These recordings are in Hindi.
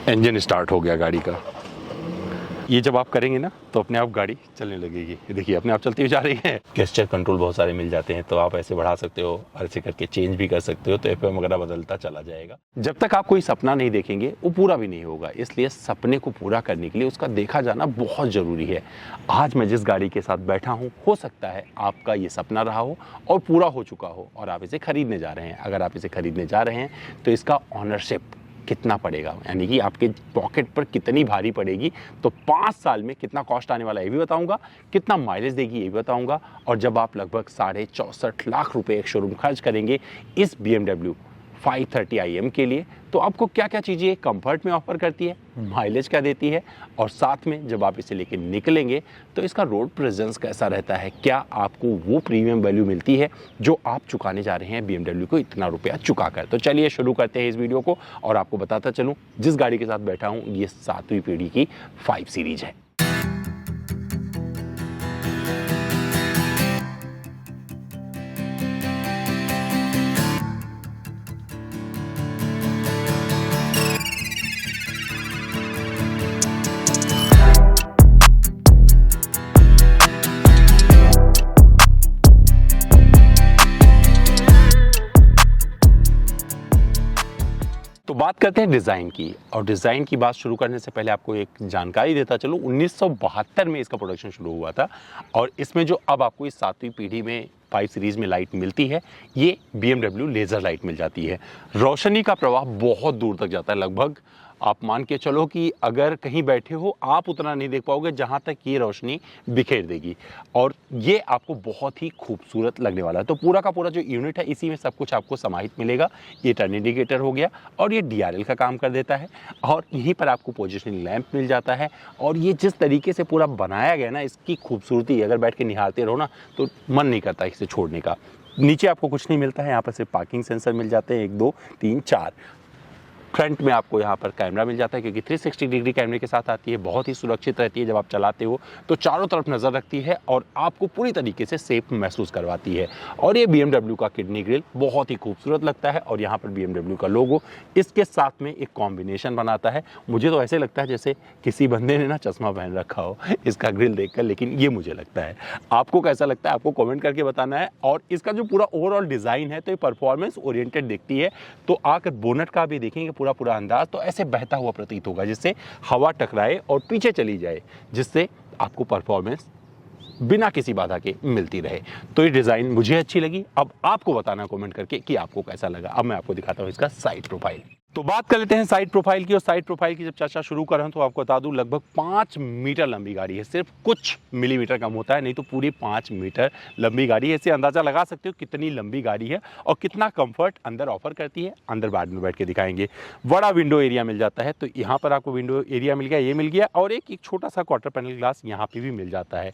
इंजन स्टार्ट हो गया गाड़ी का। ये जब आप करेंगे ना तो अपने आप गाड़ी चलने लगेगी। देखिए अपने आप चलती हुई जा रही है। गेस्चर कंट्रोल बहुत सारे मिल जाते हैं, तो आप ऐसे बढ़ा सकते हो, ऐसे करके चेंज भी कर सकते हो, तो एफएम वगैरह बदलता चला जाएगा। जब तक आप कोई सपना नहीं देखेंगे वो पूरा भी नहीं होगा, इसलिए सपने को पूरा करने के लिए उसका देखा जाना बहुत ज़रूरी है। आज मैं जिस गाड़ी के साथ बैठा हूँ, हो सकता है आपका ये सपना रहा हो और पूरा हो चुका हो और आप इसे खरीदने जा रहे हैं। अगर आप इसे खरीदने जा रहे हैं तो इसका ऑनरशिप कितना पड़ेगा, यानी कि आपके पॉकेट पर कितनी भारी पड़ेगी, तो 5 साल में कितना कॉस्ट आने वाला है ये भी बताऊंगा, कितना माइलेज देगी ये भी बताऊंगा। और जब आप लगभग 64.5 लाख रुपए एक शोरूम खर्च करेंगे इस BMW 530iM के लिए, तो आपको क्या क्या चीज़ें कंफर्ट में ऑफर करती है, माइलेज क्या देती है, और साथ में जब आप इसे लेके निकलेंगे तो इसका रोड प्रेजेंस कैसा रहता है, क्या आपको वो प्रीमियम वैल्यू मिलती है जो आप चुकाने जा रहे हैं BMW को इतना रुपया चुका कर। तो चलिए शुरू करते हैं इस वीडियो को और आपको बताता चलूँ जिस गाड़ी के साथ बैठा हूँ ये 7वीं पीढ़ी की 5 सीरीज है। तो बात करते हैं डिज़ाइन की, और डिज़ाइन की बात शुरू करने से पहले आपको एक जानकारी देता चलूँ। 1972 में इसका प्रोडक्शन शुरू हुआ था और इसमें जो अब आपको इस 7वीं पीढ़ी में 5 सीरीज़ में लाइट मिलती है, ये BMW लेज़र लाइट मिल जाती है। रोशनी का प्रवाह बहुत दूर तक जाता है, लगभग आप मान के चलो कि अगर कहीं बैठे हो आप उतना नहीं देख पाओगे जहाँ तक ये रोशनी बिखेर देगी, और ये आपको बहुत ही खूबसूरत लगने वाला है। तो पूरा का पूरा जो यूनिट है इसी में सब कुछ आपको समाहित मिलेगा। ये टर्न इंडिकेटर हो गया और ये DRL का काम कर देता है, और यहीं पर आपको पोजिशनिंग लैंप मिल जाता है। और ये जिस तरीके से पूरा बनाया गया ना, इसकी खूबसूरती अगर बैठ के निहारते रहो ना तो मन नहीं करता इसे छोड़ने का। नीचे आपको कुछ नहीं मिलता है, यहाँ पर सिर्फ पार्किंग सेंसर मिल जाते हैं, 1 2 3 4। फ्रंट में आपको यहाँ पर कैमरा मिल जाता है, क्योंकि 360 डिग्री कैमरे के साथ आती है, बहुत ही सुरक्षित रहती है। जब आप चलाते हो तो चारों तरफ नज़र रखती है और आपको पूरी तरीके से सेफ महसूस करवाती है। और ये BMW का किडनी ग्रिल बहुत ही खूबसूरत लगता है, और यहाँ पर BMW का लोगो इसके साथ में एक कॉम्बिनेशन बनाता है। मुझे तो ऐसे लगता है जैसे किसी बंदे ने ना चश्मा पहन रखा हो इसका ग्रिल देखकर, लेकिन ये मुझे लगता है। आपको कैसा लगता है आपको कॉमेंट करके बताना है। और इसका जो पूरा ओवरऑल डिज़ाइन है तो ये परफॉर्मेंस ओरिएंटेड दिखती है। तो आकर बोनट का भी देखेंगे पूरा अंदाज तो ऐसे बहता हुआ प्रतीत होगा, जिससे हवा टकराए और पीछे चली जाए, जिससे आपको परफॉर्मेंस बिना किसी बाधा के मिलती रहे। तो ये डिज़ाइन मुझे अच्छी लगी। अब आपको बताना कमेंट करके कि आपको कैसा लगा। अब मैं आपको दिखाता हूँ इसका साइड प्रोफाइल। तो बात कर लेते हैं साइड प्रोफाइल की, और साइड प्रोफाइल की जब चर्चा शुरू कर रहा हूं तो आपको बता दूं लगभग 5 मीटर लंबी गाड़ी है। सिर्फ कुछ मिलीमीटर कम होता है, नहीं तो पूरी 5 मीटर लंबी गाड़ी है। इससे अंदाजा लगा सकते हो कितनी लंबी गाड़ी है और कितना कंफर्ट अंदर ऑफर करती है। अंदर बाद में बैठ के दिखाएंगे। बड़ा विंडो एरिया मिल जाता है, तो यहाँ पर आपको विंडो एरिया मिल गया, ये मिल गया, और एक छोटा सा क्वार्टर पैनल ग्लास यहाँ पे भी मिल जाता है।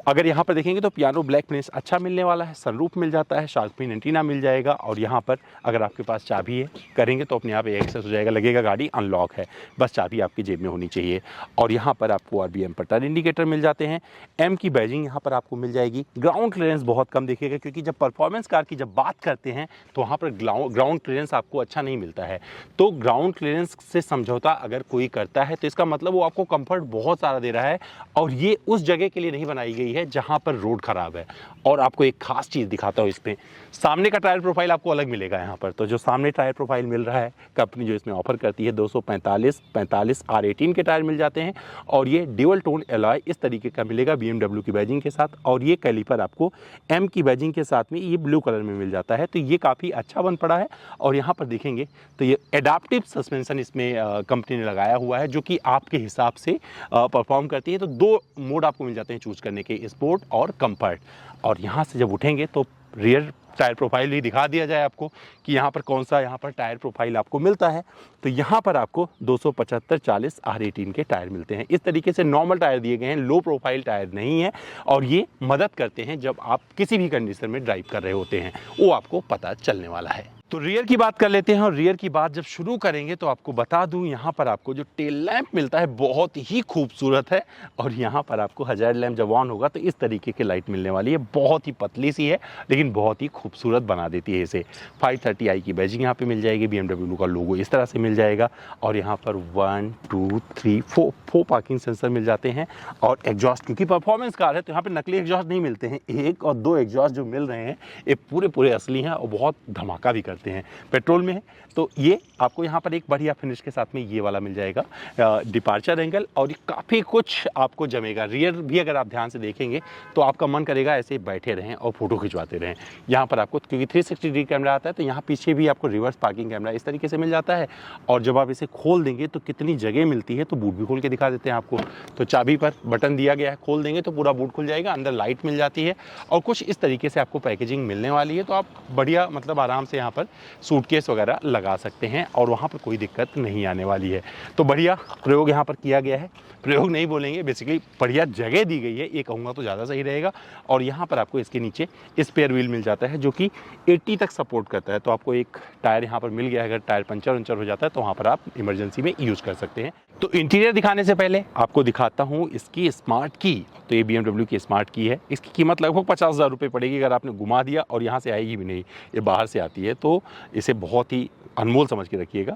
अगर यहाँ पर देखेंगे तो पियानो ब्लैक फिनिश अच्छा मिलने वाला है। सनरूफ मिल जाता है, शार्क फिन एंटीना मिल जाएगा, और यहाँ पर अगर आपके पास चाबी है करेंगे तो अपने आप एक्सेस हो जाएगा, लगेगा गाड़ी अनलॉक है, बस चाबी आपकी जेब में होनी चाहिए। और यहाँ पर आपको RBM पर टर्न इंडिकेटर मिल जाते हैं। M की बैजिंग यहाँ पर आपको मिल जाएगी। ग्राउंड क्लियरेंस बहुत कम दिखेगा, क्योंकि जब परफॉर्मेंस कार की जब बात करते हैं तो वहाँ पर ग्राउंड क्लियरेंस आपको अच्छा नहीं मिलता है। तो ग्राउंड क्लियरेंस से समझौता अगर कोई करता है तो इसका मतलब वो आपको कंफर्ट बहुत सारा दे रहा है, और ये उस जगह के लिए नहीं बनाई गई है जहाँ पर रोड खराब है। और आपको एक खास चीज़ दिखाता हूँ, इसमें सामने का टायर प्रोफाइल आपको अलग मिलेगा। यहाँ पर तो जो सामने टायर प्रोफाइल मिल रहा है, कंपनी जो इसमें ऑफर करती है 245 45 R18 के टायर मिल जाते हैं, और ये ड्यूअल टोन एलॉय इस तरीके का मिलेगा BMW की बैजिंग के साथ। और ये कैलिपर आपको M की बैजिंग के साथ में ये ब्लू कलर में मिल जाता है, तो ये काफ़ी अच्छा बन पड़ा है। और यहाँ पर देखेंगे तो ये एडाप्टिव सस्पेंशन इसमें कंपनी ने लगाया हुआ है, जो कि आपके हिसाब से परफॉर्म करती है। तो 2 मोड आपको मिल जाते हैं चूज करने के, स्पोर्ट और कंफर्ट। और यहाँ से जब उठेंगे तो रियर टायर प्रोफाइल भी दिखा दिया जाए आपको कि यहाँ पर कौन सा यहाँ पर टायर प्रोफाइल आपको मिलता है। तो यहाँ पर आपको 275 40 R18 के टायर मिलते हैं। इस तरीके से नॉर्मल टायर दिए गए हैं, लो प्रोफाइल टायर नहीं है, और ये मदद करते हैं जब आप किसी भी कंडीशन में ड्राइव कर रहे होते हैं, वो आपको पता चलने वाला है। तो रियर की बात कर लेते हैं, और रियर की बात जब शुरू करेंगे तो आपको बता दूं, यहाँ पर आपको जो टेल लैंप मिलता है बहुत ही खूबसूरत है। और यहाँ पर आपको हजार्ड लैंप जब ऑन होगा तो इस तरीके की लाइट मिलने वाली है, बहुत ही पतली सी है लेकिन बहुत ही खूबसूरत बना देती है इसे। 530i की बैजिंग यहाँ पे मिल जाएगी, BMW का लोगो इस तरह से मिल जाएगा, और यहाँ पर 1 2 3 4 पार्किंग सेंसर मिल जाते हैं। और एग्जॉस्ट, क्योंकि परफॉर्मेंस कार है तो यहाँ पे नकली एग्जॉस्ट नहीं मिलते हैं, 1 और 2 एग्जॉस्ट जो मिल रहे हैं ये पूरे असली हैं और बहुत धमाका भी करते हैं। पेट्रोल में है तो ये आपको यहाँ पर एक बढ़िया फिनिश के साथ में ये वाला मिल जाएगा डिपार्चर एंगल, और ये काफ़ी कुछ आपको जमेगा। रियर भी अगर आप ध्यान से देखेंगे तो आपका मन करेगा ऐसे बैठे रहें और फोटो खिंचवाते रहें। यहाँ पर आपको, क्योंकि 360 डिग्री कैमरा आता है तो यहाँ पीछे भी आपको रिवर्स पार्किंग कैमरा इस तरीके से मिल जाता है। और जब आप इसे खोल देंगे तो कितनी जगह मिलती है, तो बूट भी खोल के दिखा देते हैं आपको। तो चाबी पर बटन दिया गया है, खोल देंगे तो पूरा बूट खुल जाएगा, अंदर लाइट मिल जाती है और कुछ इस तरीके से आपको पैकेजिंग मिलने वाली है। तो आप बढ़िया मतलब आराम से यहाँ पर सूटकेस वगैरह लगा सकते हैं और वहाँ पर कोई दिक्कत नहीं आने वाली है। तो बढ़िया प्रयोग यहाँ पर किया गया है, प्रयोग नहीं बोलेंगे, बेसिकली बढ़िया जगह दी गई है ये कहूँगा तो ज़्यादा सही रहेगा। और यहाँ पर आपको इसके नीचे स्पेयर व्हील मिल जाता है जो कि 80 तक सपोर्ट करता है। तो आपको एक टायर यहाँ पर मिल गया है, अगर टायर पंचर हो जाता है तो वहाँ पर आप इमरजेंसी में यूज़ कर सकते हैं। तो इंटीरियर दिखाने से पहले आपको दिखाता हूँ इसकी स्मार्ट की। तो ये BMW की स्मार्ट की है, इसकी कीमत लगभग 50,000 रुपये पड़ेगी अगर आपने घुमा दिया, और यहाँ से आएगी भी नहीं, ये बाहर से आती है। तो इसे बहुत ही अनमोल समझ के रखिएगा।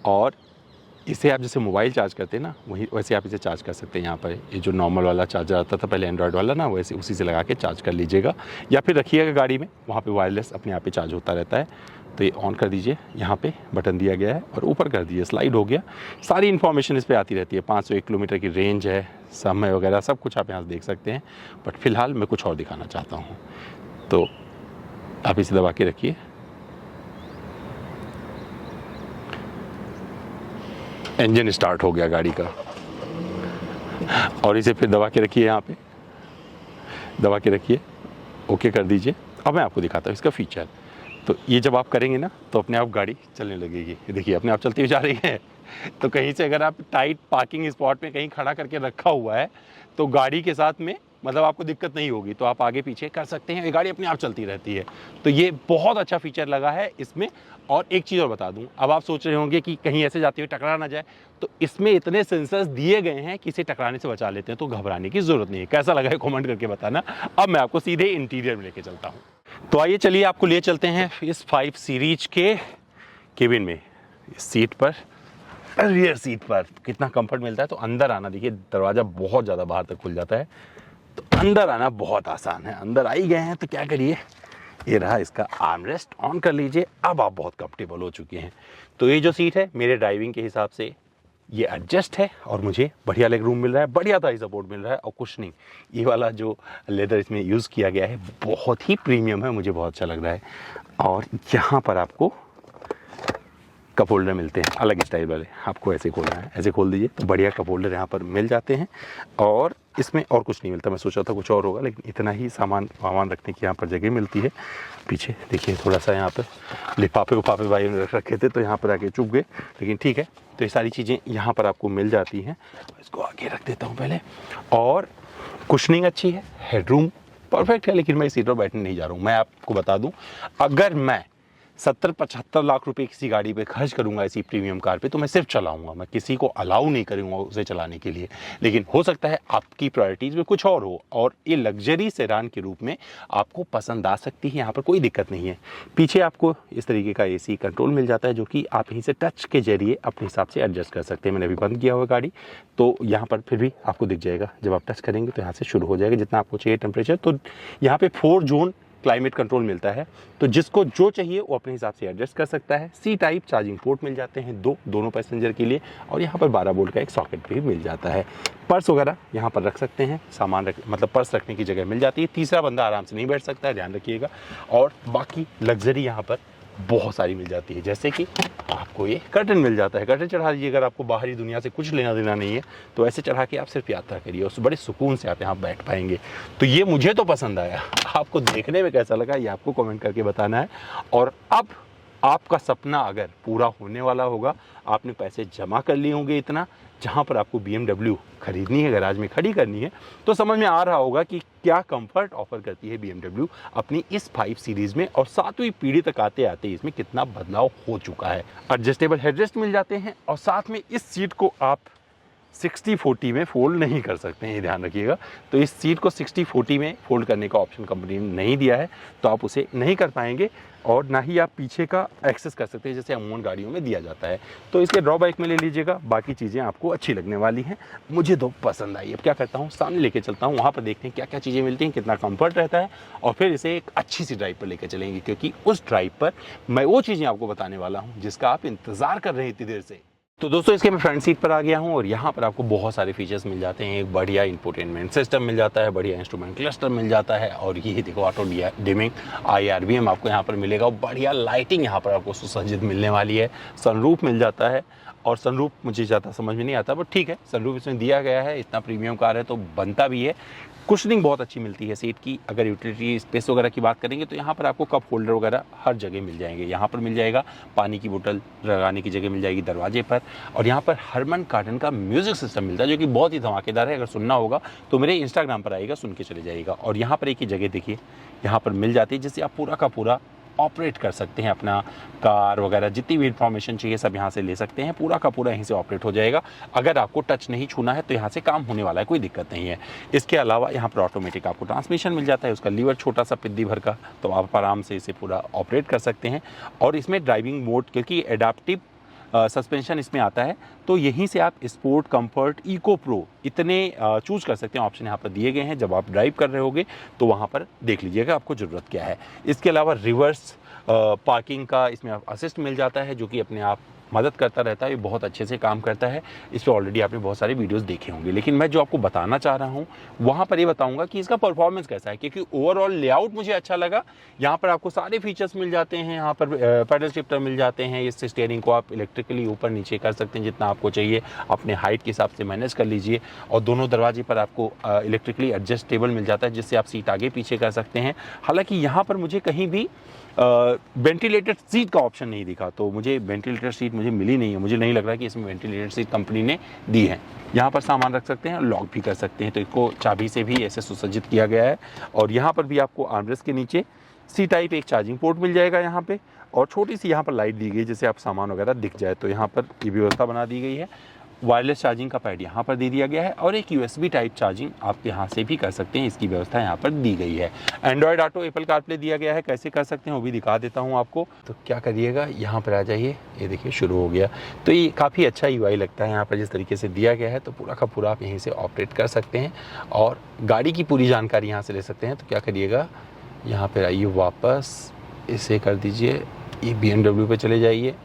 और इसे आप जैसे मोबाइल चार्ज करते हैं ना, वही वैसे आप इसे चार्ज कर सकते हैं। यहाँ पर ये जो नॉर्मल वाला चार्जर आता था पहले एंड्रॉयड वाला ना, वैसे उसी से लगा के चार्ज कर लीजिएगा, या फिर रखिएगा गाड़ी में, वहाँ पे वायरलेस अपने आप ही चार्ज होता रहता है। तो ये ऑन कर दीजिए, यहाँ पे बटन दिया गया है और ऊपर कर दीजिए, स्लाइड हो गया। सारी इन्फॉर्मेशन इस पर आती रहती है, 501 किलोमीटर की रेंज है, समय वगैरह सब कुछ आप यहाँ से देख सकते हैं। बट फिलहाल मैं कुछ और दिखाना चाहता हूँ, तो आप इसे दबा के रखिए। इंजन स्टार्ट हो गया गाड़ी का, और इसे फिर दबा के रखिए, यहाँ पे दबा के रखिए, ओके कर दीजिए। अब मैं आपको दिखाता हूँ इसका फीचर। तो ये जब आप करेंगे ना तो अपने आप गाड़ी चलने लगेगी, देखिए अपने आप चलती हुई जा रही है। तो कहीं से अगर आप टाइट पार्किंग स्पॉट में कहीं खड़ा करके रखा हुआ है तो गाड़ी के साथ में मतलब आपको दिक्कत नहीं होगी, तो आप आगे पीछे कर सकते हैं, ये गाड़ी अपने आप चलती रहती है। तो ये बहुत अच्छा फीचर लगा है इसमें। और एक चीज़ और बता दूं, अब आप सोच रहे होंगे कि कहीं ऐसे जाते हुए टकरा ना जाए, तो इसमें इतने सेंसर्स दिए गए हैं कि इसे टकराने से बचा लेते हैं, तो घबराने की ज़रूरत नहीं है। कैसा लगा है कमेंट करके बताना। अब मैं आपको सीधे इंटीरियर में लेके चलता हूँ। तो आइए चलिए आपको ले चलते हैं इस 5 सीरीज के केबिन में। इस सीट पर, रियर सीट पर कितना कंफर्ट मिलता है। तो अंदर आना, देखिए दरवाज़ा बहुत ज़्यादा बाहर तक खुल जाता है, तो अंदर आना बहुत आसान है। अंदर आ ही गए हैं तो क्या करिए, ये रहा इसका आर्मरेस्ट, ऑन कर लीजिए। अब आप बहुत कंफर्टेबल हो चुके हैं। तो ये जो सीट है मेरे ड्राइविंग के हिसाब से ये एडजस्ट है और मुझे बढ़िया लेग रूम मिल रहा है, बढ़िया थाई सपोर्ट मिल रहा है। और कुछ नहीं, ये वाला जो लेदर इसमें यूज़ किया गया है बहुत ही प्रीमियम है, मुझे बहुत अच्छा लग रहा है। और यहाँ पर आपको कप होल्डर मिलते हैं अलग स्टाइल वाले, आपको ऐसे खोलना है, ऐसे खोल दीजिए तो बढ़िया कप होल्डर यहाँ पर मिल जाते हैं। और इसमें और कुछ नहीं मिलता, मैं सोचा था कुछ और होगा, लेकिन इतना ही सामान रखने की यहाँ पर जगह मिलती है। पीछे देखिए थोड़ा सा यहाँ पर लिफाफे उफाफे भाई रख रखे थे तो यहाँ पर आके चुप गए, लेकिन ठीक है। तो ये सारी चीज़ें यहाँ पर आपको मिल जाती हैं। इसको आगे रख देता हूँ पहले। और कुशनिंग अच्छी है, हेडरूम परफेक्ट है, लेकिन मैं इस सीट पर बैठने नहीं जा रहा हूँ। मैं आपको बता दूँ, अगर मैं 70-75 लाख रुपए किसी गाड़ी पे खर्च करूंगा ऐसी प्रीमियम कार पे, तो मैं सिर्फ चलाऊंगा, मैं किसी को अलाउ नहीं करूंगा उसे चलाने के लिए। लेकिन हो सकता है आपकी प्रायोरिटीज़ में कुछ और हो, और ये लग्जरी सेडान के रूप में आपको पसंद आ सकती है, यहाँ पर कोई दिक्कत नहीं है। पीछे आपको इस तरीके का AC कंट्रोल मिल जाता है जो कि आप यहीं से टच के जरिए अपने हिसाब से एडजस्ट कर सकते हैं। मैंने अभी बंद किया हुआ गाड़ी, तो यहाँ पर फिर भी आपको दिख जाएगा, जब आप टच करेंगे तो यहाँ से शुरू हो जाएगा जितना आपको चाहिए टेम्परेचर। तो यहाँ पे 4 जोन क्लाइमेट कंट्रोल मिलता है, तो जिसको जो चाहिए वो अपने हिसाब से एडजस्ट कर सकता है। C टाइप चार्जिंग पोर्ट मिल जाते हैं दोनों पैसेंजर के लिए, और यहाँ पर 12 वोल्ट का एक सॉकेट भी मिल जाता है। पर्स वगैरह यहाँ पर रख सकते हैं, सामान मतलब पर्स रखने की जगह मिल जाती है। तीसरा बंदा आराम से नहीं बैठ सकता है, ध्यान रखिएगा। और बाकी लग्जरी यहाँ पर बहुत सारी मिल जाती है, जैसे कि आपको ये कर्टन मिल जाता है, कर्टन चढ़ा दीजिए। अगर आपको बाहरी दुनिया से कुछ लेना देना नहीं है तो ऐसे चढ़ा के आप सिर्फ यात्रा करिए, उस बड़े सुकून से आप यहाँ बैठ पाएंगे। तो ये मुझे तो पसंद आया, आपको देखने में कैसा लगा ये आपको कमेंट करके बताना है। और अब आपका सपना अगर पूरा होने वाला होगा, आपने पैसे जमा कर लिए होंगे इतना, जहाँ पर आपको BMW खरीदनी है, गैराज में खड़ी करनी है, तो समझ में आ रहा होगा कि क्या कंफर्ट ऑफर करती है BMW अपनी इस 5 सीरीज़ में, और 7वीं पीढ़ी तक आते आते इसमें कितना बदलाव हो चुका है। एडजस्टेबल हेडरेस्ट मिल जाते हैं, और साथ में इस सीट को आप 60-40 में फोल्ड नहीं कर सकते हैं, ये ध्यान रखिएगा। तो इस सीट को 60-40 में फोल्ड करने का ऑप्शन कंपनी ने नहीं दिया है, तो आप उसे नहीं कर पाएंगे, और ना ही आप पीछे का एक्सेस कर सकते हैं जैसे अमूमन गाड़ियों में दिया जाता है। तो इसके ड्रॉबैक में ले लीजिएगा, बाकी चीज़ें आपको अच्छी लगने वाली हैं। मुझे तो पसंद आई। अब क्या करता हूँ, सामने लेके चलता हूँ, वहाँ पर देखते हैं क्या क्या चीज़ें मिलती हैं, कितना कंफर्ट रहता है, और फिर इसे एक अच्छी सी ड्राइव पर लेकर चलेंगे, क्योंकि उस ड्राइव पर मैं वो चीज़ें आपको बताने वाला हूँ जिसका आप इंतज़ार कर रहे हैं इतनी देर से। तो दोस्तों, इसके मैं फ्रंट सीट पर आ गया हूं, और यहाँ पर आपको बहुत सारे फीचर्स मिल जाते हैं। एक बढ़िया इंफोटेनमेंट सिस्टम मिल जाता है, बढ़िया इंस्ट्रूमेंट क्लस्टर मिल जाता है, और ये देखो ऑटो डिमिंग IRBM आपको यहाँ पर मिलेगा, और बढ़िया लाइटिंग यहाँ पर आपको सुसज्जित मिलने वाली है। सनरूफ मिल जाता है, और सनरूफ मुझे ज़्यादा समझ में नहीं आता, बट ठीक है, सनरूफ इसमें दिया गया है, इतना प्रीमियम कार है तो बनता भी है। कुशनिंग बहुत अच्छी मिलती है सीट की। अगर यूटिलिटी स्पेस वगैरह की बात करेंगे तो यहाँ पर आपको कप होल्डर वगैरह हर जगह मिल जाएंगे। यहाँ पर मिल जाएगा पानी की बोतल लगाने की जगह मिल जाएगी दरवाजे पर, और यहाँ पर हरमन कार्डन का म्यूजिक सिस्टम मिलता है जो कि बहुत ही धमाकेदार है। अगर सुनना होगा तो मेरे इंस्टाग्राम पर आएगा, सुन के चले जाइएगा। और यहाँ पर एक ही जगह देखिए, यहाँ पर मिल जाती है जिससे आप पूरा का पूरा ऑपरेट कर सकते हैं अपना कार वगैरह, जितनी भी इंफॉर्मेशन चाहिए सब यहाँ से ले सकते हैं, पूरा का पूरा यहीं से ऑपरेट हो जाएगा। अगर आपको टच नहीं छूना है तो यहाँ से काम होने वाला है, कोई दिक्कत नहीं है। इसके अलावा यहाँ पर ऑटोमेटिक आपको ट्रांसमिशन मिल जाता है, उसका लीवर छोटा सा पिद्दी भर का, तो आप आराम से इसे पूरा ऑपरेट कर सकते हैं। और इसमें ड्राइविंग मोड, क्योंकि एडाप्टिव सस्पेंशन इसमें आता है, तो यहीं से आप स्पोर्ट, कंफर्ट, इको प्रो इतने चूज़ कर सकते हैं। ऑप्शन यहाँ पर दिए गए हैं, जब आप ड्राइव कर रहे होगे तो वहाँ पर देख लीजिएगा आपको ज़रूरत क्या है। इसके अलावा रिवर्स पार्किंग का इसमें असिस्ट मिल जाता है, जो कि अपने आप मदद करता रहता है, ये बहुत अच्छे से काम करता है। इस पर ऑलरेडी आपने बहुत सारे वीडियोस देखे होंगे, लेकिन मैं जो आपको बताना चाह रहा हूँ वहाँ पर ये बताऊँगा कि इसका परफॉर्मेंस कैसा है, क्योंकि ओवरऑल लेआउट मुझे अच्छा लगा। यहाँ पर आपको सारे फीचर्स मिल जाते हैं, यहाँ पर पैडल शिफ्टर मिल जाते हैं, इससे स्टीयरिंग को आप इलेक्ट्रिकली ऊपर नीचे कर सकते हैं जितना आपको चाहिए, अपने हाइट के हिसाब से मैनेज कर लीजिए। और दोनों दरवाजे पर आपको इलेक्ट्रिकली एडजस्टेबल मिल जाता है, जिससे आप सीट आगे पीछे कर सकते हैं। हालाँकि यहाँ पर मुझे कहीं भी वेंटिलेटेड सीट का ऑप्शन नहीं दिखा, तो मुझे वेंटिलेटेड सीट मुझे मिली नहीं है। मुझे नहीं लग रहा है कि इसमें वेंटिलेटेड सीट कंपनी ने दी है। यहाँ पर सामान रख सकते हैं, लॉक भी कर सकते हैं, तो इसको चाबी से भी ऐसे सुसज्जित किया गया है। और यहाँ पर भी आपको आर्मरेस्ट के नीचे सी टाइप एक चार्जिंग पोर्ट मिल जाएगा यहाँ पे, और छोटी सी यहाँ पर लाइट दी गई जिससे आप सामान वगैरह दिख जाए, तो यहाँ पर ये व्यवस्था बना दी गई है। वायरलेस चार्जिंग का पैड यहाँ पर दे दिया गया है, और एक USB टाइप चार्जिंग आप यहाँ से भी कर सकते हैं, इसकी व्यवस्था यहाँ पर दी गई है। एंड्रॉयड ऑटो, एप्पल कारप्ले दिया गया है, कैसे कर सकते हैं वो भी दिखा देता हूँ आपको। तो क्या करिएगा, यहाँ पर आ जाइए, ये देखिए शुरू हो गया। तो ये काफ़ी अच्छा UI लगता है यहाँ पर जिस तरीके से दिया गया है, तो पूरा का पूरा आप यहीं से ऑपरेट कर सकते हैं और गाड़ी की पूरी जानकारी यहाँ से ले सकते हैं। तो क्या करिएगा, यहाँ पर आइए, वापस इसे कर दीजिए, ये BMW पे चले जाइए,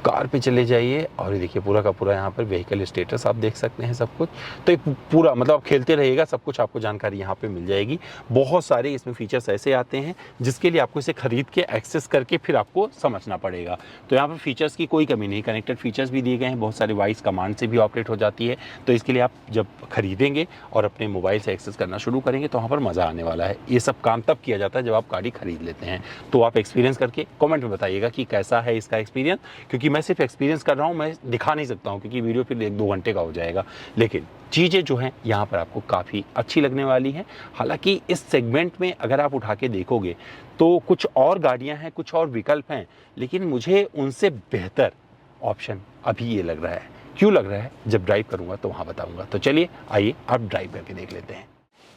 कार पे चले जाइए, और ये देखिए पूरा का पूरा यहाँ पर व्हीकल स्टेटस आप देख सकते हैं सब कुछ। तो एक पूरा मतलब आप खेलते रहिएगा, सब कुछ आपको जानकारी यहाँ पे मिल जाएगी। बहुत सारे इसमें फीचर्स ऐसे आते हैं जिसके लिए आपको इसे खरीद के एक्सेस करके फिर आपको समझना पड़ेगा। तो यहाँ पर फीचर्स की कोई कमी नहीं, कनेक्टेड फीचर्स भी दिए गए हैं, बहुत सारे वॉइस कमांड से भी ऑपरेट हो जाती है। तो इसके लिए आप जब खरीदेंगे और अपने मोबाइल से एक्सेस करना शुरू करेंगे तो वहाँ पर मज़ा आने वाला है। ये सब काम तब किया जाता है जब आप गाड़ी खरीद लेते हैं। तो आप एक्सपीरियंस करके कॉमेंट में बताइएगा कि कैसा है इसका एक्सपीरियंस, क्योंकि मैं सिर्फ एक्सपीरियंस कर रहा हूँ, मैं दिखा नहीं सकता हूँ क्योंकि वीडियो फिर 1-2 घंटे का हो जाएगा। लेकिन चीज़ें जो हैं यहाँ पर आपको काफ़ी अच्छी लगने वाली हैं। हालांकि इस सेगमेंट में अगर आप उठा के देखोगे तो कुछ और गाड़ियाँ हैं, कुछ और विकल्प हैं, लेकिन मुझे उनसे बेहतर ऑप्शन अभी ये लग रहा है। क्यों लग रहा है, जब ड्राइव करूँगा तो वहाँ बताऊँगा। तो चलिए आइए आप ड्राइव करके देख लेते हैं।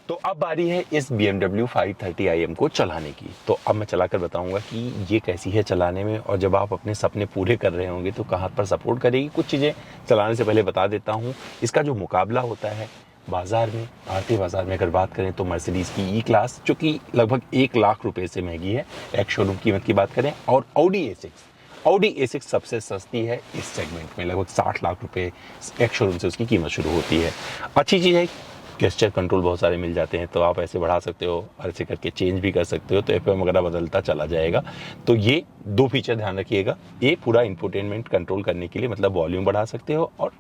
तो अब बारी है इस BMW 530iM को चलाने की। तो अब मैं चलाकर बताऊंगा कि ये कैसी है चलाने में, और जब आप अपने सपने पूरे कर रहे होंगे तो कहाँ पर सपोर्ट करेगी। कुछ चीज़ें चलाने से पहले बता देता हूँ। इसका जो मुकाबला होता है बाज़ार में, भारतीय बाज़ार में अगर बात करें तो मर्सिडीज़ की ई क्लास, जो कि लगभग 1 लाख रुपये से महंगी है एक शोरूम कीमत की बात करें, और Audi A6 सबसे सस्ती है इस सेगमेंट में, लगभग 60 लाख रुपये एक शोरूम से उसकी कीमत शुरू होती है। अच्छी चीज़ है, गेस्चर कंट्रोल बहुत सारे मिल जाते हैं, तो आप ऐसे बढ़ा सकते हो और ऐसे करके चेंज भी कर सकते हो, तो FM वगैरह बदलता चला जाएगा। तो ये 2 फीचर ध्यान रखिएगा। ये पूरा इंफोटेनमेंट कंट्रोल करने के लिए, मतलब वॉल्यूम बढ़ा सकते हो और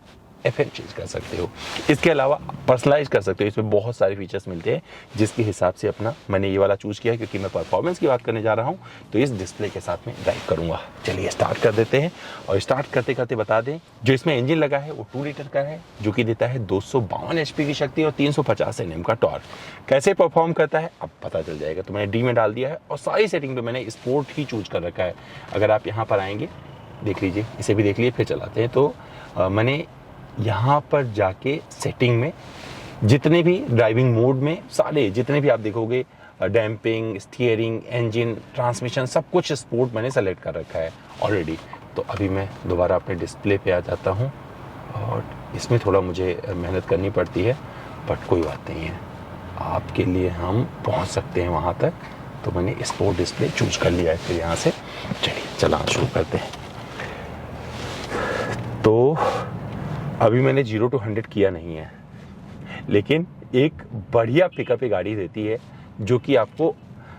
FM चेंज कर सकते हो। इसके अलावा पर्सनलाइज कर सकते हो, इसमें बहुत सारे फीचर्स मिलते हैं जिसके हिसाब से अपना मैंने ये वाला चूज़ किया है, क्योंकि मैं परफॉर्मेंस की बात करने जा रहा हूँ तो इस डिस्प्ले के साथ में ड्राइव करूँगा। चलिए स्टार्ट कर देते हैं, और स्टार्ट करते करते बता दें जो इसमें इंजन लगा है वो 2 लीटर का है, जो कि देता है 252 HP की शक्ति और 350 Nm का टॉर्क। कैसे परफॉर्म करता है अब पता चल जाएगा। तो मैंने डी में डाल दिया है और सारी सेटिंग पे मैंने स्पोर्ट ही चूज कर रखा है। अगर आप यहाँ पर आएंगे, देख लीजिए, इसे भी देख लीजिए, फिर चलाते हैं। तो मैंने यहाँ पर जाके सेटिंग में जितने भी ड्राइविंग मोड में सारे जितने भी आप देखोगे, डैम्पिंग, स्टीयरिंग, इंजन, ट्रांसमिशन, सब कुछ स्पोर्ट मैंने सेलेक्ट कर रखा है ऑलरेडी। तो अभी मैं दोबारा अपने डिस्प्ले पे आ जाता हूँ, और इसमें थोड़ा मुझे मेहनत करनी पड़ती है, बट कोई बात नहीं है, आपके लिए हम पहुँच सकते हैं वहाँ तक। तो मैंने स्पोर्ट डिस्प्ले चूज कर लिया है। फिर यहाँ से चलिए चलाना शुरू करते हैं। तो अभी मैंने 0 to 100 किया नहीं है, लेकिन एक बढ़िया पिकअप गाड़ी देती है, जो कि आपको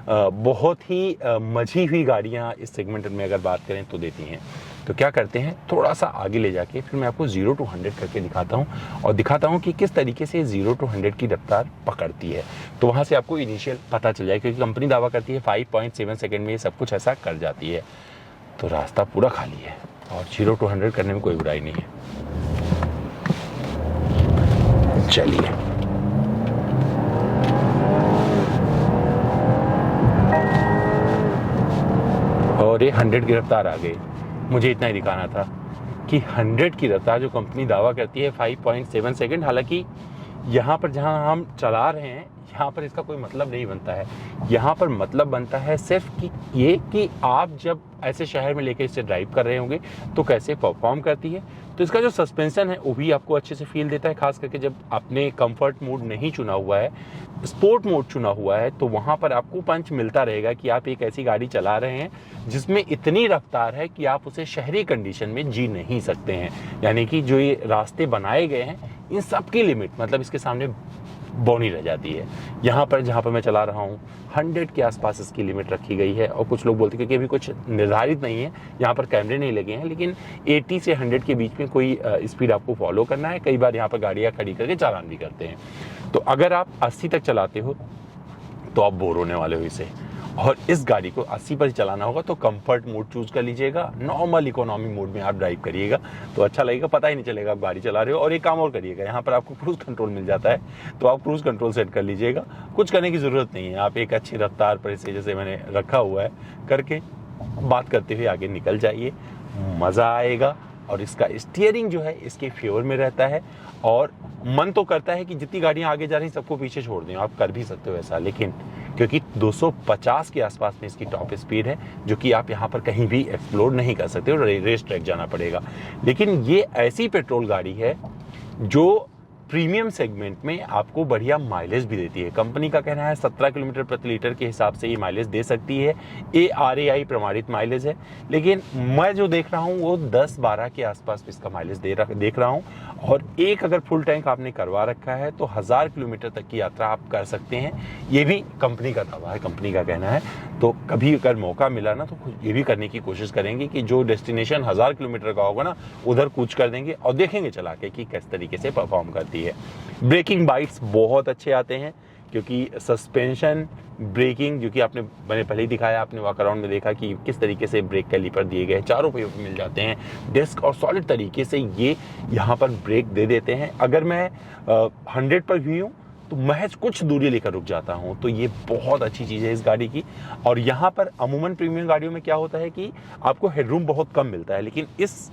बहुत ही मजी हुई गाड़ियाँ इस सेगमेंट में अगर बात करें तो देती हैं। तो क्या करते हैं, थोड़ा सा आगे ले जाके फिर मैं आपको 0 to 100 करके दिखाता हूँ, और दिखाता हूँ कि किस तरीके से 0 to 100 की रफ्तार पकड़ती है। तो वहाँ से आपको इनिशियल पता चल जाए, क्योंकि कंपनी दावा करती है 5.7 सेकेंड में ये सब कुछ ऐसा कर जाती है। तो रास्ता पूरा खाली है, और 0 to 100 करने में कोई बुराई नहीं है। चलिए और ये 100 की रफ्तार आ गई। मुझे इतना ही दिखाना था कि 100 की रफ्तार जो कंपनी दावा करती है 5.7 सेकेंड, हालांकि यहाँ पर जहाँ हम चला रहे हैं यहाँ पर इसका कोई मतलब नहीं बनता है। यहाँ पर मतलब बनता है सिर्फ कि ये कि आप जब ऐसे शहर में लेके इसे ड्राइव कर रहे होंगे तो कैसे परफॉर्म करती है। तो इसका जो सस्पेंशन है वो भी आपको अच्छे से फील देता है, खास करके जब आपने कंफर्ट मोड नहीं चुना हुआ है, स्पोर्ट मोड चुना हुआ है, तो वहाँ पर आपको पंच मिलता रहेगा कि आप एक ऐसी गाड़ी चला रहे हैं जिसमें इतनी रफ्तार है कि आप उसे शहरी कंडीशन में जी नहीं सकते हैं। यानी कि जो ये रास्ते बनाए गए हैं इन सब की लिमिट मतलब इसके सामने बौनी रह जाती है। यहाँ पर जहाँ पर मैं चला रहा हूँ 100 के आसपास इसकी लिमिट रखी गई है, और कुछ लोग बोलते हैं कि अभी कुछ निर्धारित नहीं है, यहाँ पर कैमरे नहीं लगे हैं, लेकिन 80 से 100 के बीच में कोई स्पीड आपको फॉलो करना है। कई बार यहाँ पर गाड़ियाँ खड़ी करके चालान भी करते हैं। तो अगर आप 80 तक चलाते हो तो आप बोर होने वाले हो इसे, और इस गाड़ी को 80 पर ही चलाना होगा तो कंफर्ट मोड चूज कर लीजिएगा। नॉर्मल इकोनॉमी मोड में आप ड्राइव करिएगा तो अच्छा लगेगा, पता ही नहीं चलेगा आप गाड़ी चला रहे हो। और एक काम और करिएगा, यहाँ पर आपको क्रूज कंट्रोल मिल जाता है, तो आप क्रूज कंट्रोल सेट कर लीजिएगा। कुछ करने की ज़रूरत नहीं है, आप एक अच्छी रफ्तार पर इसे जैसे मैंने रखा हुआ है करके बात करते हुए आगे निकल जाइए, मज़ा आएगा। और इसका स्टीयरिंग जो है इसके फेवर में रहता है, और मन तो करता है कि जितनी गाड़ियाँ आगे जा रही सबको पीछे छोड़ दें, आप कर भी सकते हो ऐसा, लेकिन क्योंकि 250 के आसपास में इसकी टॉप स्पीड है, जो कि आप यहाँ पर कहीं भी एक्सप्लोर नहीं कर सकते हो, रेस ट्रैक जाना पड़ेगा। लेकिन ये ऐसी पेट्रोल गाड़ी है जो प्रीमियम सेगमेंट में आपको बढ़िया माइलेज भी देती है। कंपनी का कहना है 17 किलोमीटर प्रति लीटर के हिसाब से ये माइलेज दे सकती है। ARAI प्रमाणित माइलेज है, लेकिन मैं जो देख रहा हूँ वो 10-12 के आसपास इसका माइलेज देख रहा हूँ। और एक अगर फुल टैंक आपने करवा रखा है तो 1000 किलोमीटर तक की यात्रा आप कर सकते हैं। ये भी कंपनी का दावा है, कंपनी का कहना है। तो कभी अगर मौका मिला ना तो ये भी करने की कोशिश करेंगे कि जो डेस्टिनेशन 1000 किलोमीटर का होगा ना उधर कूच कर देंगे, और देखेंगे चला के कि किस तरीके से परफॉर्म करती है। ब्रेकिंग बाइट्स बहुत अच्छे आते हैं, क्योंकि सस्पेंशन ब्रेकिंग जो कि मैंने पहले ही दिखाया, आपने वॉक अराउंड में देखा कि किस तरीके से ब्रेक कैलिपर दिए गए, चारों पहियों पे मिल जाते हैं डिस्क, और सॉलिड तरीके से ये यहाँ पर ब्रेक दे देते हैं। अगर मैं 100 पर भी हूँ तो महज कुछ दूरी लेकर रुक जाता हूँ, तो ये बहुत अच्छी चीज़ है इस गाड़ी की। और यहाँ पर अमूमन प्रीमियम गाड़ियों में क्या होता है कि आपको हेडरूम बहुत कम मिलता है, लेकिन इस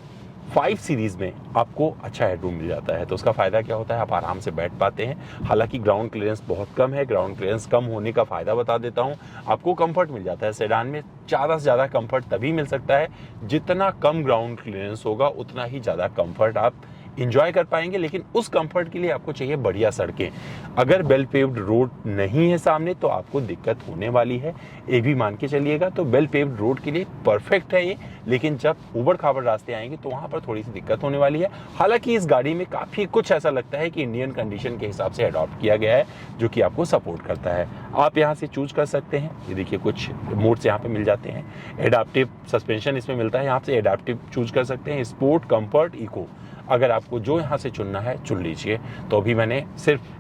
5 सीरीज़ में आपको अच्छा हेडरूम मिल जाता है। तो उसका फ़ायदा क्या होता है, आप आराम से बैठ पाते हैं। हालांकि ग्राउंड क्लियरेंस बहुत कम है, ग्राउंड क्लियरेंस कम होने का फ़ायदा बता देता हूं, आपको कंफर्ट मिल जाता है। सेडान में ज़्यादा से ज़्यादा कंफर्ट तभी मिल सकता है जितना कम ग्राउंड क्लियरेंस होगा, उतना ही ज़्यादा कंफर्ट आप इंजॉय कर पाएंगे। लेकिन उस कंफर्ट के लिए आपको चाहिए बढ़िया सड़कें। अगर वेल पेव्ड रोड नहीं है सामने तो आपको दिक्कत होने वाली है, ये भी मान के चलिएगा। तो वेल पेव्ड रोड के लिए परफेक्ट है ये, लेकिन जब ऊबड़ खाबड़ रास्ते आएंगे तो वहाँ पर थोड़ी सी दिक्कत होने वाली है। हालांकि इस गाड़ी में काफ़ी कुछ ऐसा लगता है कि इंडियन कंडीशन के हिसाब से अडॉप्ट किया गया है, जो कि आपको सपोर्ट करता है। आप यहाँ से चूज कर सकते हैं, ये देखिए कुछ मोड्स यहाँ पे मिल जाते हैं। एडाप्टिव सस्पेंशन इसमें मिलता है, यहाँ से एडाप्टिव चूज कर सकते हैं, स्पोर्ट, कंफर्ट, इको। अगर आपको जो यहाँ से चुनना है चुन लीजिए। तो अभी मैंने सिर्फ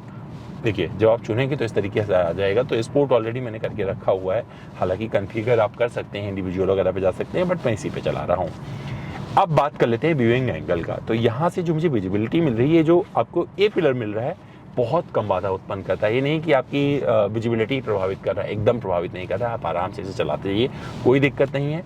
देखिए, जब आप चुनेंगे तो इस तरीके से आ जाएगा। तो स्पोर्ट ऑलरेडी मैंने करके रखा हुआ है, हालांकि कॉन्फ़िगर आप कर सकते हैं, इंडिविजुअल वगैरह पे जा सकते हैं, बट मैं इसी पे चला रहा हूँ। अब बात कर लेते हैं व्यूइंग एंगल का। तो यहाँ से जो मुझे विजिबिलिटी मिल रही है, जो आपको ए पिलर मिल रहा है, बहुत कम बाधा उत्पन्न करता है। ये नहीं कि आपकी विजिबिलिटी प्रभावित कर रहा है, एकदम प्रभावित नहीं कर रहा है। आप आराम से इसे चलाते जाइए, कोई दिक्कत नहीं है।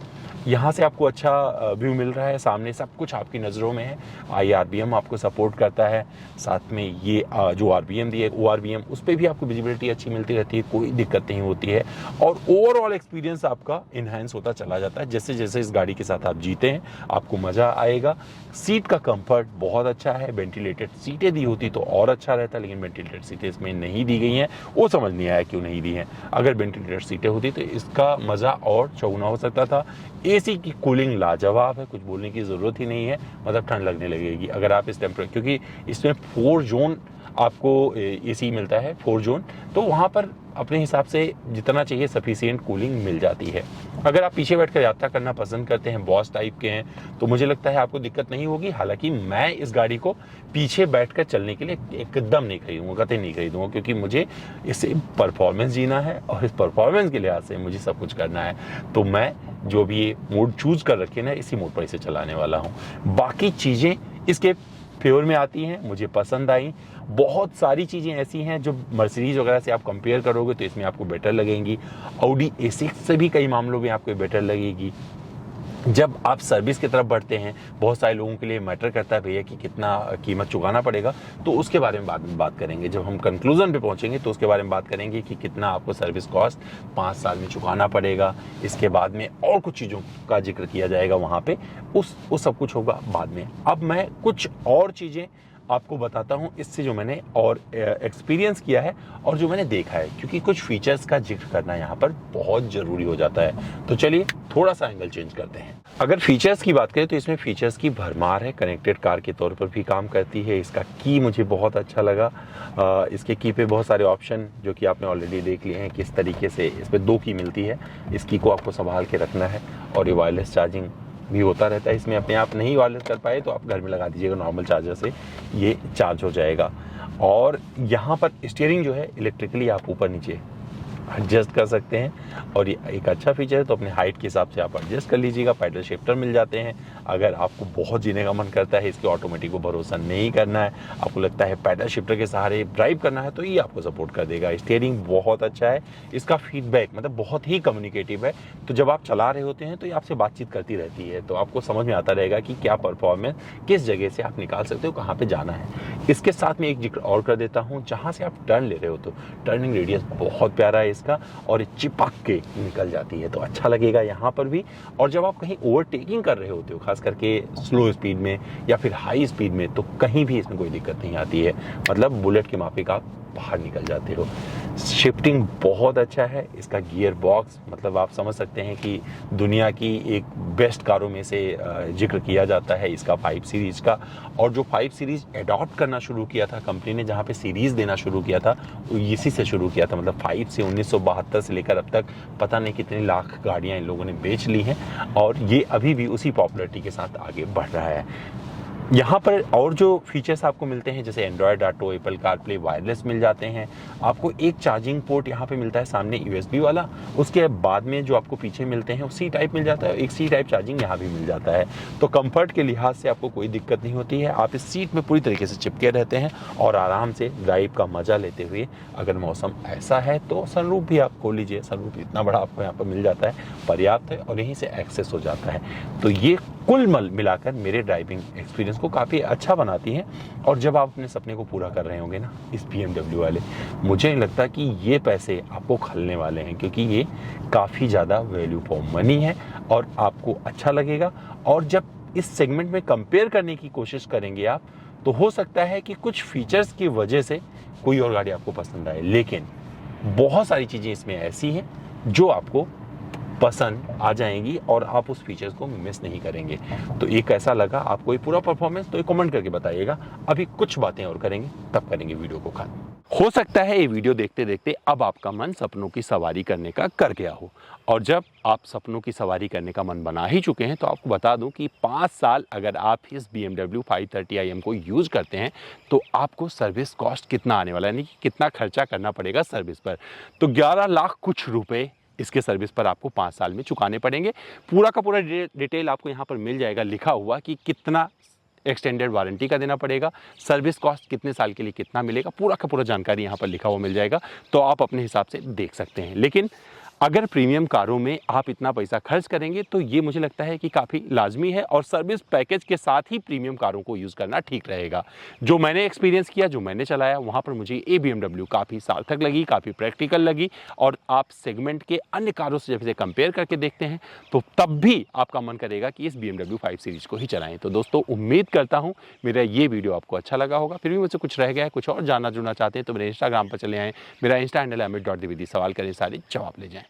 यहाँ से आपको अच्छा व्यू मिल रहा है, सामने सब कुछ आपकी नज़रों में है। IRBM आपको सपोर्ट करता है, साथ में ये जो RBM दी है ORBM, उस पर भी आपको विजिबिलिटी अच्छी मिलती रहती है, कोई दिक्कत नहीं होती है। और ओवरऑल एक्सपीरियंस आपका इन्हांस होता चला जाता है। जैसे जैसे इस गाड़ी के साथ आप जीते हैं, आपको मज़ा आएगा। सीट का कंफर्ट बहुत अच्छा है। वेंटिलेटेड सीटें दी होती तो और अच्छा रहता, लेकिन वेंटिलेटेड सीटें इसमें नहीं दी गई हैं। वो समझ नहीं आया क्यों नहीं दी हैं। अगर वेंटिलेटेड सीटें होती तो इसका मज़ा और चौगुना हो सकता था। AC की कूलिंग लाजवाब है, कुछ बोलने की ज़रूरत ही नहीं है। मतलब ठंड लगने लगेगी अगर आप इस टेम्परेचर, क्योंकि इसमें 4 जोन आपको AC मिलता है, 4 जोन, तो वहाँ पर अपने हिसाब से जितना चाहिए सफिशिएंट कूलिंग मिल जाती है। अगर आप पीछे बैठकर यात्रा करना पसंद करते हैं, बॉस टाइप के हैं, तो मुझे लगता है आपको दिक्कत नहीं होगी। हालांकि मैं इस गाड़ी को पीछे बैठकर चलने के लिए एकदम नहीं खरीदूंगा, कतई नहीं खरीदूंगा, क्योंकि मुझे इससे परफॉर्मेंस जीना है और इस परफॉर्मेंस के लिहाज से मुझे सब कुछ करना है। तो मैं जो भी ये मोड चूज कर रखे ना, इसी मोड पर इसे चलाने वाला हूँ। बाकी चीज़ें इसके फेवर में आती हैं, मुझे पसंद आई। बहुत सारी चीज़ें ऐसी हैं जो मर्सिडीज वगैरह से आप कंपेयर करोगे तो इसमें आपको बेटर लगेंगी। ऑडी A6 से भी कई मामलों में आपको बेटर लगेगी। जब आप सर्विस की तरफ बढ़ते हैं, बहुत सारे लोगों के लिए मैटर करता है भैया कि कितना कीमत चुकाना पड़ेगा, तो उसके बारे में बाद में बात करेंगे। जब हम कंक्लूजन पे पहुंचेंगे तो उसके बारे में बात करेंगे कि कितना आपको सर्विस कॉस्ट 5 साल में चुकाना पड़ेगा। इसके बाद में और कुछ चीज़ों का जिक्र किया जाएगा वहाँ पे, उस सब कुछ होगा बाद में। अब मैं कुछ और चीज़ें आपको बताता हूं इससे जो मैंने और एक्सपीरियंस किया है और जो मैंने देखा है, क्योंकि कुछ फीचर्स का जिक्र करना यहाँ पर बहुत ज़रूरी हो जाता है। तो चलिए थोड़ा सा एंगल चेंज करते हैं। अगर फीचर्स की बात करें तो इसमें फीचर्स की भरमार है। कनेक्टेड कार के तौर पर भी काम करती है। इसका की मुझे बहुत अच्छा लगा। इसके की पे बहुत सारे ऑप्शन जो कि आपने ऑलरेडी देख लिए हैं किस तरीके से। इसमें 2 की मिलती है, इस की को आपको संभाल के रखना है। और ये वायरलेस चार्जिंग भी होता रहता है इसमें। अपने आप नहीं वायरलेस कर पाए तो आप घर में लगा दीजिएगा, नॉर्मल चार्जर से ये चार्ज हो जाएगा। और यहाँ पर स्टीयरिंग जो है इलेक्ट्रिकली आप ऊपर नीचे एडजस्ट कर सकते हैं। और ये एक अच्छा फीचर है, तो अपने हाइट के हिसाब से आप एडजस्ट कर लीजिएगा। पैडल शिफ्टर मिल जाते हैं। अगर आपको बहुत जीने का मन करता है, इसके ऑटोमेटिक को भरोसा नहीं करना है, आपको लगता है पैडल शिफ्टर के सहारे ड्राइव करना है, तो ये आपको सपोर्ट कर देगा। स्टीयरिंग बहुत अच्छा है। इसका फीडबैक मतलब बहुत ही कम्युनिकेटिव है। तो जब आप चला रहे होते हैं तो ये आपसे बातचीत करती रहती है, तो आपको समझ में आता रहेगा कि क्या परफॉर्मेंस किस जगह से आप निकाल सकते हो, कहाँ पर जाना है। इसके साथ में एक जिक्र और कर देता हूँ, जहाँ से आप टर्न ले रहे हो तो टर्निंग रेडियस बहुत प्यारा है इसका, और चिपक के निकल जाती है, तो अच्छा लगेगा यहाँ पर भी। और जब आप कहीं ओवरटेकिंग कर रहे होते हो, खास करके स्लो स्पीड में या फिर हाई स्पीड में, तो कहीं भी इसमें कोई दिक्कत नहीं आती है। मतलब बुलेट के माफिक आप बाहर निकल जाते हो। शिफ्टिंग बहुत अच्छा है। इसका गियर बॉक्स मतलब आप समझ सकते हैं कि दुनिया की एक बेस्ट कारों में से जिक्र किया जाता है इसका 5 सीरीज़ का। और जो 5 सीरीज़ एडॉप्ट करना शुरू किया था कंपनी ने, जहाँ पे सीरीज़ देना शुरू किया था, वो इसी से शुरू किया था। मतलब 5 से 1972 से लेकर अब तक पता नहीं कितनी लाख गाड़ियाँ इन लोगों ने बेच ली हैं, और ये अभी भी उसी पॉपुलरिटी के साथ आगे बढ़ रहा है। यहाँ पर और जो फीचर्स आपको मिलते हैं, जैसे Android auto, Apple CarPlay, wireless मिल जाते हैं। आपको एक चार्जिंग पोर्ट यहाँ पे मिलता है सामने USB वाला। उसके बाद में जो आपको पीछे मिलते हैं वो C टाइप मिल जाता है। एक C टाइप चार्जिंग यहाँ भी मिल जाता है। तो कंफर्ट के लिहाज से आपको कोई दिक्कत नहीं होती है। आप इस सीट में पूरी तरीके से चिपके रहते हैं और आराम से ड्राइव का मजा लेते हुए, अगर मौसम ऐसा है तो सनरूफ भी आप खोल लीजिए। सनरूफ इतना बड़ा आपको यहाँ पर मिल जाता है, पर्याप्त है, और यहीं से एक्सेस हो जाता है। तो ये कुल मिलाकर मेरे ड्राइविंग एक्सपीरियंस को काफ़ी अच्छा बनाती हैं। और जब आप अपने सपने को पूरा कर रहे होंगे ना इस BMW वाले, मुझे नहीं लगता कि ये पैसे आपको खलने वाले हैं, क्योंकि ये काफ़ी ज़्यादा वैल्यू फॉर मनी है और आपको अच्छा लगेगा। और जब इस सेगमेंट में कंपेयर करने की कोशिश करेंगे आप, तो हो सकता है कि कुछ फीचर्स की वजह से कोई और गाड़ी आपको पसंद आए, लेकिन बहुत सारी चीज़ें इसमें ऐसी हैं जो आपको पसंद आ जाएंगी और आप उस फीचर्स को मिस नहीं करेंगे। तो ये कैसा लगा आपको ये पूरा परफॉर्मेंस, तो ये कमेंट करके बताइएगा। अभी कुछ बातें और करेंगे, तब करेंगे वीडियो को खत्म। हो सकता है ये वीडियो देखते देखते अब आपका मन सपनों की सवारी करने का कर गया हो, और जब आप सपनों की सवारी करने का मन बना ही चुके हैं तो आपको बता दूं कि 5 साल अगर आप इस BMW 530iM को यूज़ करते हैं तो आपको सर्विस कॉस्ट कितना आने वाला है, यानी कि कितना खर्चा करना पड़ेगा सर्विस पर। तो 11 लाख कुछ रुपए इसके सर्विस पर आपको 5 साल में चुकाने पड़ेंगे। पूरा का पूरा डिटेल आपको यहाँ पर मिल जाएगा लिखा हुआ कि कितना एक्सटेंडेड वारंटी का देना पड़ेगा, सर्विस कॉस्ट कितने साल के लिए कितना मिलेगा, पूरा का पूरा जानकारी यहाँ पर लिखा हुआ मिल जाएगा। तो आप अपने हिसाब से देख सकते हैं। लेकिन अगर प्रीमियम कारों में आप इतना पैसा खर्च करेंगे तो ये मुझे लगता है कि काफ़ी लाजमी है, और सर्विस पैकेज के साथ ही प्रीमियम कारों को यूज़ करना ठीक रहेगा। जो मैंने एक्सपीरियंस किया, जो मैंने चलाया, वहाँ पर मुझे ये BMW काफ़ी सार्थक लगी, काफ़ी प्रैक्टिकल लगी। और आप सेगमेंट के अन्य कारों से जब इसे कंपेयर करके देखते हैं तो तब भी आपका मन करेगा कि इस BMW 5 सीरीज को ही चलाएं। तो दोस्तों, उम्मीद करता हूँ मेरा ये वीडियो आपको अच्छा लगा होगा। फिर भी मुझसे कुछ रह गया है, कुछ और जानना जुड़ना चाहते हैं तो मेरे इंस्टाग्राम पर चले आएँ। मेरा इंस्टा हैंडल है amit.dwivedi। सवाल करें, सारे जवाब ले जाएँ।